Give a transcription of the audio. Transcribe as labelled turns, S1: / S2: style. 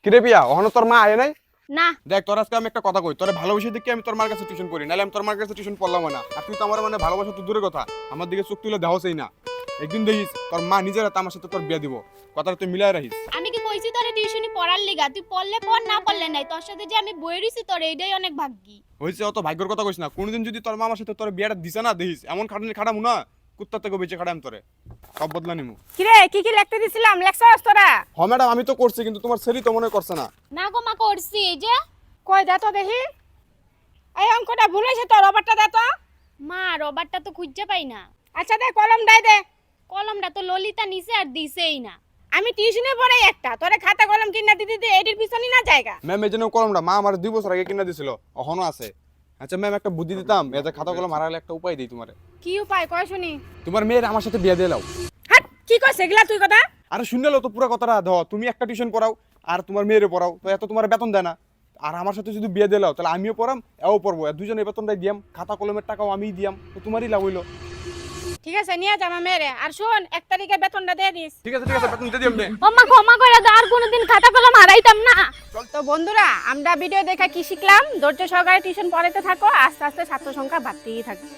S1: কিরে পিয়া ওখানে তোর মা আয় নাই?
S2: না
S1: দেখ তোর আজকে আমি একটা কথা কই, তোর ভালোবাসা দেখে আমি তোর মার কাছে টিউশন করি, নাহলে আমি তোর মার কাছে টিউশন পড়লাম না। আর তুই তো আমার মানে ভালোবাসা তো দূরের কথা, আমার দিকে চোখ তুলে দেওয়াই না। একদিন দেখিস তোর মা নিজের হাতে আমার সাথে তোর বিয়ে দিব, কথাটা তুই মিলাই রাখিস।
S2: আমি কি কইছি তোরে টিউশনি পড়ার লিগা? তুই পড়লে পড়, না পড়লে নাই। তোর সাথে যে আমি বই রইছি তোর এইটাই অনেক ভাগ্যি।
S1: হয়েছে অত ভাগ্যের কথা কইস না। কোনোদিন যদি তোর মা আমার সাথে তোর বিয়েটা দিছে না, দেখিস এমন খাটানি খাটামু না, কুত্তার থেকে বেঁচে খাটাম তোরে, সব বদলা নিমু।
S3: কিরে কি কি লিখতে দিছিলাম লেখছস তোরা?
S1: হ ম্যাডাম আমি তো করছি, কিন্তু তোমার ছেলে তো মনে করছে না।
S2: না গো মা, করছি এই যে।
S3: কই দে তো দেখি। এই অঙ্কটা ভুল হইছে তো, রবারটা দে তো।
S2: মা রবারটা তো খুঁজে পাই না।
S3: আচ্ছা দে কলম দাই দে।
S2: কলমটা তো ললিতা নিছে আর দিছেই না।
S3: আমি টিউশনে পড়াই একটা, তোরে খাতা কলম কিনা দিতে দিতে এটির পিছনে না জায়গা।
S1: ম্যাম এই জন্য কলমটা মা আমার 2 বছর আগে কিনা দিছিল, এখনো আছে। আচ্ছা ম্যাম একটা বুদ্ধি দিতাম, এতে খাতা কলম হারালে একটা উপায় দিই তোমারে।
S3: কি উপায় কয় শুনি?
S1: তোমার মেয়ের আমার সাথে বিয়ে দিয়ে দাও।
S3: হাট কি কইছ এগুলা তুই কথা?
S1: আরে শুনলে তো পুরো কথাটা দাও, তুমি একটা টিউশন পড়াও আর তোমার মেয়েরে পড়াও, তো এত তোমার বেতন দেয় না। আর আমার সাথে যদি বিয়ে দিলাও তাহলে আমিও পড়াম, এও পড়বো, দুজনে বেতনটাই দিয়াম, খাতা কলমের টাকাও আমিই দিয়াম, তো তোমারই লাভ হইলো।
S3: ঠিক আছে নিয়ে যা আমার মেয়েরে, আর শুন 1 তারিখে বেতনটা দিয়ে দিস।
S1: ঠিক আছে বেতন দিয়ে দিয়াম নে।
S2: ও মা ক্ষমা করে দাও, আর কোনোদিন খাতা কলম হারাইতাম না।
S3: তো বন্ধুরা আমরা ভিডিও দেখে কি শিখলাম? ধৈর্য সহকারে টিউশন পড়াতে থাকো, আস্তে আস্তে ছাত্র সংখ্যা বাড়তেই থাকবে।